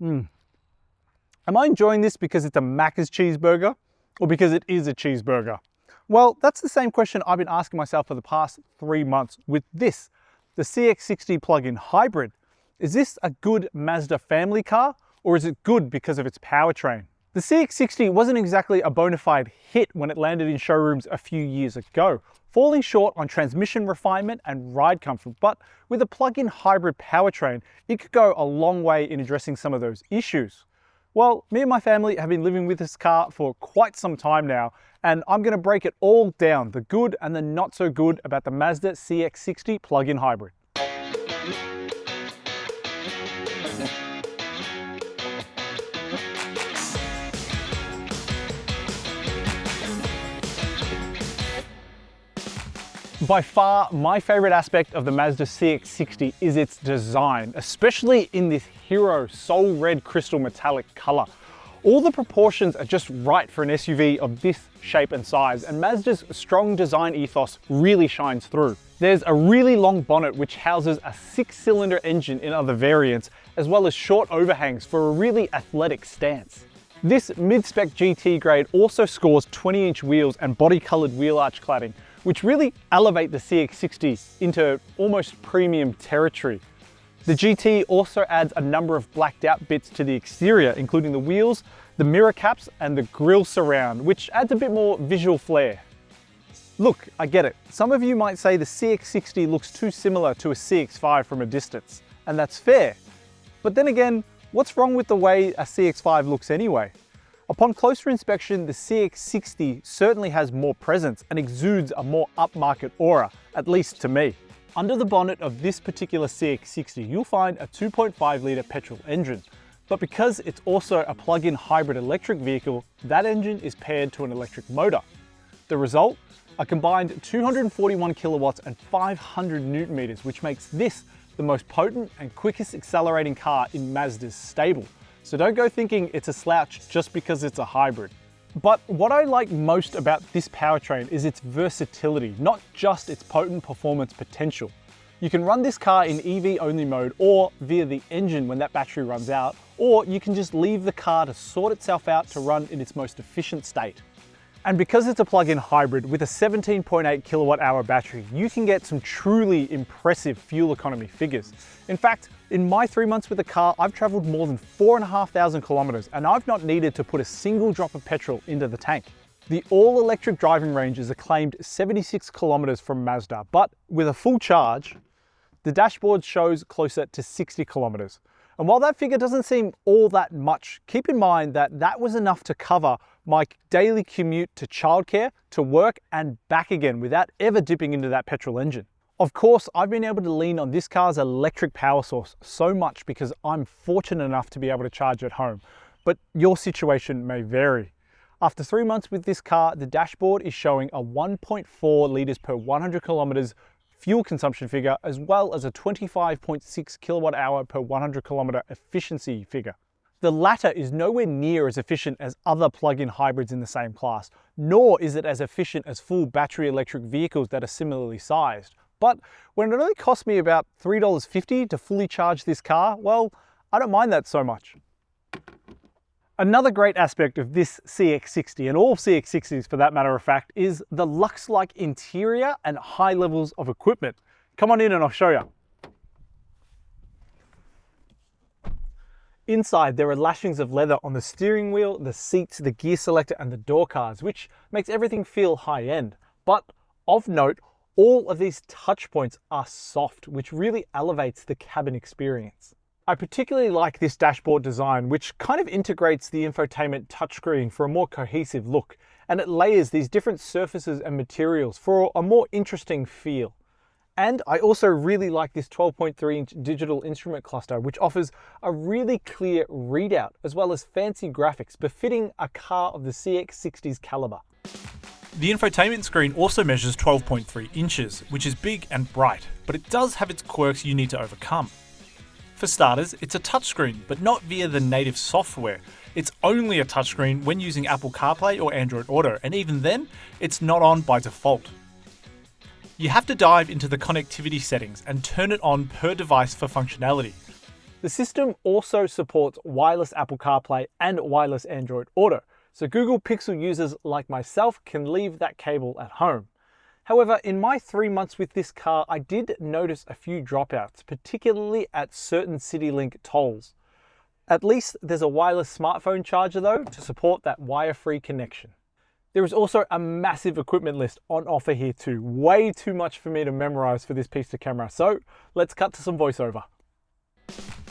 Am I enjoying this because it's a Macca's cheeseburger or because it is a cheeseburger? Well, that's the same question I've been asking myself for the past 3 months with this, the CX-60 plug-in hybrid. Is this a good Mazda family car, or is it good because of its powertrain? The CX-60 wasn't exactly a bona fide hit when it landed in showrooms a few years ago, falling short on transmission refinement and ride comfort, but with a plug-in hybrid powertrain, it could go a long way in addressing some of those issues. Well, me and my family have been living with this car for quite some time now, and I'm going to break it all down, the good and the not so good about the Mazda CX-60 plug-in hybrid. By far, my favorite aspect of the Mazda CX-60 is its design, especially in this Hero Soul Red Crystal Metallic color. All the proportions are just right for an SUV of this shape and size, and Mazda's strong design ethos really shines through. There's a really long bonnet which houses a 6-cylinder engine in other variants, as well as short overhangs for a really athletic stance. This mid-spec GT grade also scores 20-inch wheels and body-colored wheel arch cladding, which really elevate the CX-60 into almost premium territory. The GT also adds a number of blacked out bits to the exterior, including the wheels, the mirror caps, and the grille surround, which adds a bit more visual flair. Look, I get it. Some of you might say the CX-60 looks too similar to a CX-5 from a distance, and that's fair. But then again, what's wrong with the way a CX-5 looks anyway? Upon closer inspection, the CX-60 certainly has more presence and exudes a more upmarket aura, at least to me. Under the bonnet of this particular CX-60, you'll find a 2.5 litre petrol engine, but because it's also a plug-in hybrid electric vehicle, that engine is paired to an electric motor. The result? A combined 241 kilowatts and 500 newton meters, which makes this the most potent and quickest accelerating car in Mazda's stable. So don't go thinking it's a slouch just because it's a hybrid. But what I like most about this powertrain is its versatility, not just its potent performance potential. You can run this car in EV only mode or via the engine when that battery runs out, or you can just leave the car to sort itself out to run in its most efficient state. And because it's a plug-in hybrid with a 17.8 kilowatt hour battery, you can get some truly impressive fuel economy figures. In fact, in my 3 months with the car, I've traveled more than 4,500 kilometers and I've not needed to put a single drop of petrol into the tank. The all-electric driving range is a claimed 76 kilometers from Mazda, but with a full charge, the dashboard shows closer to 60 kilometers. And while that figure doesn't seem all that much, keep in mind that that was enough to cover my daily commute to childcare, to work and back again without ever dipping into that petrol engine. Of course, I've been able to lean on this car's electric power source so much because I'm fortunate enough to be able to charge at home, but your situation may vary. After 3 months with this car, the dashboard is showing a 1.4 litres per 100 kilometers fuel consumption figure, as well as a 25.6 kilowatt hour per 100 kilometer efficiency figure. The latter is nowhere near as efficient as other plug-in hybrids in the same class, nor is it as efficient as full battery electric vehicles that are similarly sized. But when it only cost me about $3.50 to fully charge this car, well, I don't mind that so much. Another great aspect of this CX-60, and all CX-60s for that matter of fact, is the luxe-like interior and high levels of equipment. Come on in and I'll show you. Inside, there are lashings of leather on the steering wheel, the seats, the gear selector, and the door cards, which makes everything feel high-end. But of note, all of these touch points are soft, which really elevates the cabin experience. I particularly like this dashboard design, which kind of integrates the infotainment touchscreen for a more cohesive look, and it layers these different surfaces and materials for a more interesting feel. And I also really like this 12.3-inch digital instrument cluster, which offers a really clear readout, as well as fancy graphics befitting a car of the CX-60's caliber. The infotainment screen also measures 12.3 inches, which is big and bright, but it does have its quirks you need to overcome. For starters, it's a touchscreen, but not via the native software. It's only a touchscreen when using Apple CarPlay or Android Auto, and even then, it's not on by default. You have to dive into the connectivity settings and turn it on per device for functionality. The system also supports wireless Apple CarPlay and wireless Android Auto, so Google Pixel users like myself can leave that cable at home. However, in my 3 months with this car, I did notice a few dropouts, particularly at certain CityLink tolls. At least there's a wireless smartphone charger though to support that wire-free connection. There is also a massive equipment list on offer here too, way too much for me to memorize for this piece of camera, so let's cut to some voiceover.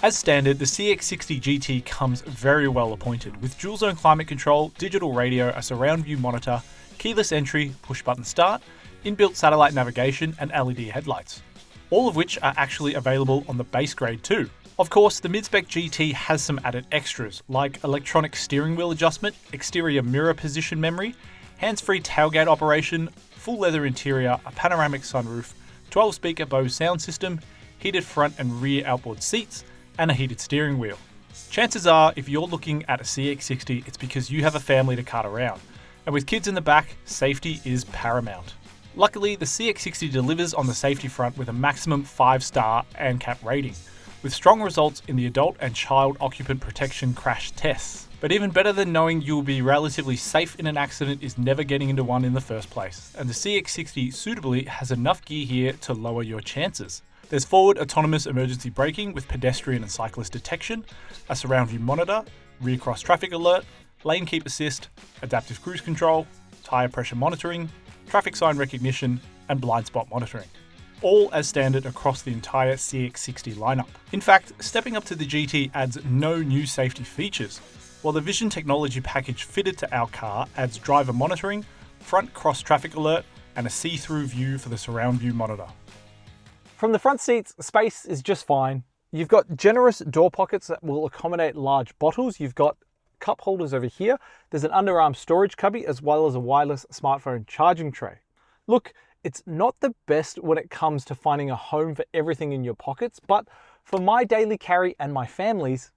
As standard, the CX60 GT comes very well appointed, with dual zone climate control, digital radio, a surround view monitor, keyless entry, push button start, inbuilt satellite navigation and LED headlights, all of which are actually available on the base grade too. Of course, the mid-spec GT has some added extras like electronic steering wheel adjustment, exterior mirror position memory, hands-free tailgate operation, full leather interior, a panoramic sunroof, 12-speaker Bose sound system, heated front and rear outboard seats, and a heated steering wheel. Chances are, if you're looking at a CX60, it's because you have a family to cart around, and with kids in the back, safety is paramount. Luckily, the CX60 delivers on the safety front with a maximum 5-star ANCAP rating, with strong results in the adult and child occupant protection crash tests. But even better than knowing you'll be relatively safe in an accident is never getting into one in the first place, and the CX60 suitably has enough gear here to lower your chances. There's forward autonomous emergency braking with pedestrian and cyclist detection, a surround view monitor, rear cross traffic alert, lane keep assist, adaptive cruise control, tyre pressure monitoring, traffic sign recognition, and blind spot monitoring, all as standard across the entire CX60 lineup. In fact, stepping up to the GT adds no new safety features, while the Vision technology package fitted to our car adds driver monitoring, front cross traffic alert, and a see-through view for the surround view monitor. From the front seats, space is just fine. You've got generous door pockets that will accommodate large bottles. You've got cup holders over here. There's an underarm storage cubby as well as a wireless smartphone charging tray. Look, it's not the best when it comes to finding a home for everything in your pockets, but for my daily carry and my family's,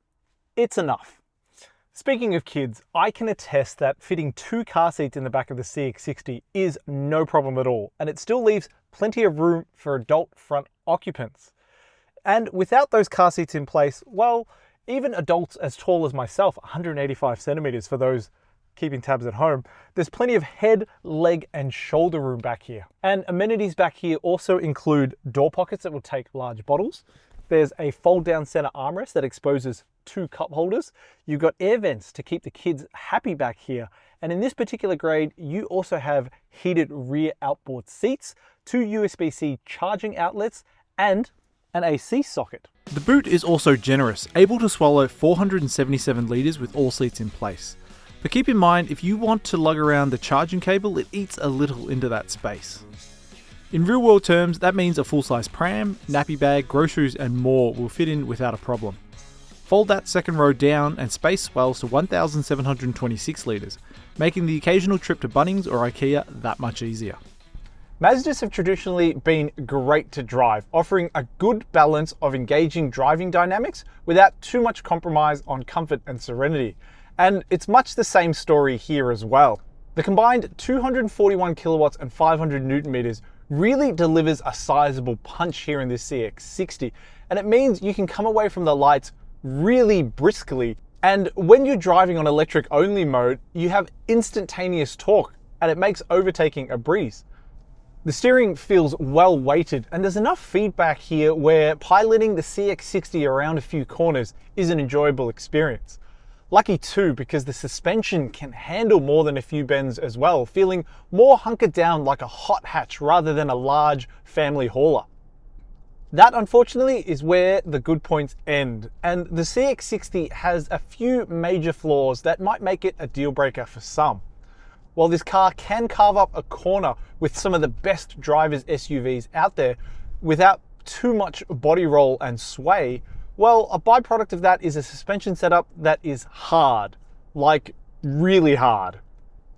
it's enough. Speaking of kids, I can attest that fitting 2 car seats in the back of the CX60 is no problem at all, and it still leaves plenty of room for adult front occupants. And without those car seats in place, well, even adults as tall as myself, 185 centimeters for those keeping tabs at home, there's plenty of head, leg, and shoulder room back here. And amenities back here also include door pockets that will take large bottles. There's a fold-down center armrest that exposes 2 cup holders. You've got air vents to keep the kids happy back here. And in this particular grade, you also have heated rear outboard seats, 2 USB-C charging outlets, and an AC socket. The boot is also generous, able to swallow 477 litres with all seats in place. But keep in mind, if you want to lug around the charging cable, it eats a little into that space. In real world terms, that means a full-size pram, nappy bag, groceries and more will fit in without a problem. Fold that second row down and space swells to 1,726 litres, making the occasional trip to Bunnings or IKEA that much easier. Mazdas have traditionally been great to drive, offering a good balance of engaging driving dynamics without too much compromise on comfort and serenity. And it's much the same story here as well. The combined 241 kilowatts and 500 newton meters really delivers a sizable punch here in this CX60, and it means you can come away from the lights really briskly. And when you're driving on electric only mode, you have instantaneous torque and it makes overtaking a breeze. The steering feels well weighted and there's enough feedback here where piloting the CX60 around a few corners is an enjoyable experience. Lucky too, because the suspension can handle more than a few bends as well, feeling more hunkered down like a hot hatch rather than a large family hauler. That unfortunately is where the good points end, and the CX60 has a few major flaws that might make it a deal breaker for some. While this car can carve up a corner with some of the best drivers SUVs out there without too much body roll and sway, well, a byproduct of that is a suspension setup that is hard, like really hard.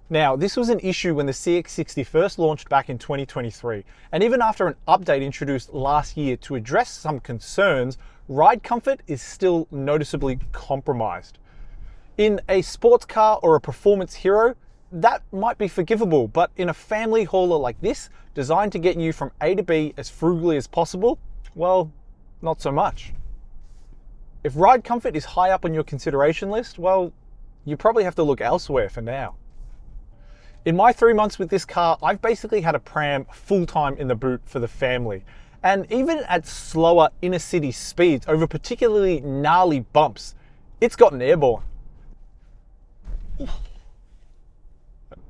Now, this was an issue when the CX60 first launched back in 2023, and even after an update introduced last year to address some concerns, ride comfort is still noticeably compromised. In a sports car or a performance hero, that might be forgivable, but in a family hauler like this, designed to get you from A to B as frugally as possible, well, not so much. If ride comfort is high up on your consideration list, well, you probably have to look elsewhere for now. In my 3 months with this car, I've basically had a pram full-time in the boot for the family. And even at slower inner city speeds over particularly gnarly bumps, it's gotten airborne.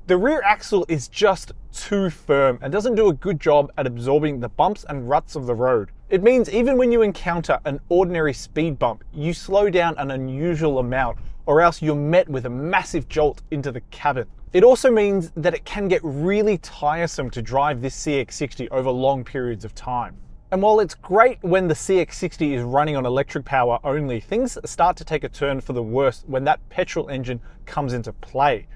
The rear axle is just too firm and doesn't do a good job at absorbing the bumps and ruts of the road. It means even when you encounter an ordinary speed bump, you slow down an unusual amount, or else you're met with a massive jolt into the cabin. It also means that it can get really tiresome to drive this CX-60 over long periods of time. And while it's great when the CX-60 is running on electric power only, things start to take a turn for the worse when that petrol engine comes into play.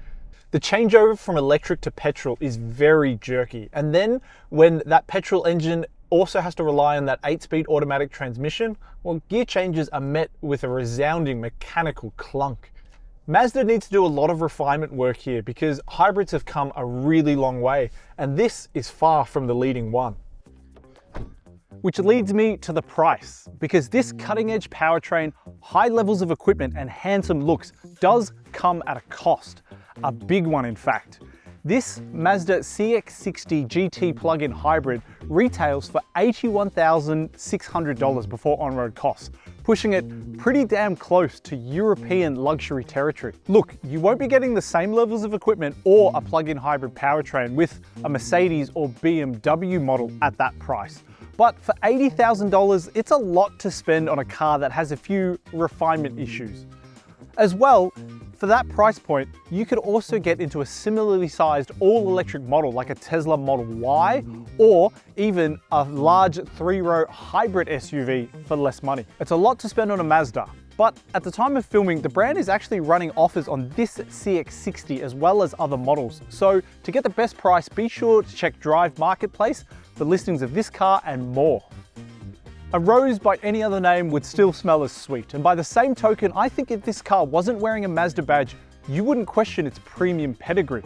The changeover from electric to petrol is very jerky. And then when that petrol engine also has to rely on that 8-speed automatic transmission, well, gear changes are met with a resounding mechanical clunk. Mazda needs to do a lot of refinement work here because hybrids have come a really long way, and this is far from the leading one. Which leads me to the price, because this cutting-edge powertrain, high levels of equipment, and handsome looks does come at a cost. A big one, in fact. This Mazda CX-60 GT plug-in hybrid retails for $81,600 before on-road costs, pushing it pretty damn close to European luxury territory. Look, you won't be getting the same levels of equipment or a plug-in hybrid powertrain with a Mercedes or BMW model at that price. But for $80,000, it's a lot to spend on a car that has a few refinement issues. As well, for that price point, you could also get into a similarly sized all-electric model like a Tesla Model Y, or even a large 3-row hybrid SUV for less money. It's a lot to spend on a Mazda, but at the time of filming, the brand is actually running offers on this CX-60 as well as other models. So to get the best price, be sure to check Drive Marketplace for listings of this car and more. A rose by any other name would still smell as sweet, and by the same token, I think if this car wasn't wearing a Mazda badge, you wouldn't question its premium pedigree.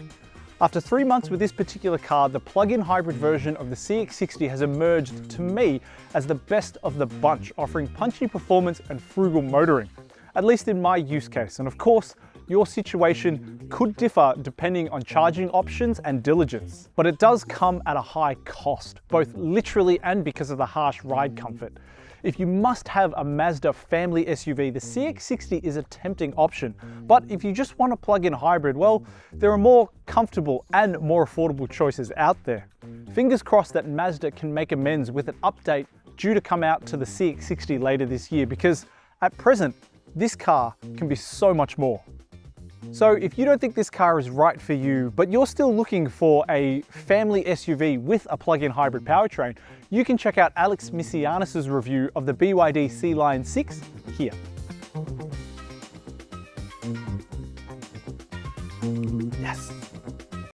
After 3 months with this particular car, the plug-in hybrid version of the CX-60 has emerged to me as the best of the bunch, offering punchy performance and frugal motoring, at least in my use case. And of course, your situation could differ depending on charging options and diligence, but it does come at a high cost, both literally and because of the harsh ride comfort. If you must have a Mazda family SUV, the CX-60 is a tempting option, but if you just want a plug-in hybrid, well, there are more comfortable and more affordable choices out there. Fingers crossed that Mazda can make amends with an update due to come out to the CX-60 later this year, because at present, this car can be so much more. So if you don't think this car is right for you, but you're still looking for a family SUV with a plug-in hybrid powertrain, you can check out Alex Misianis' review of the BYD C-Line 6 here. Yes.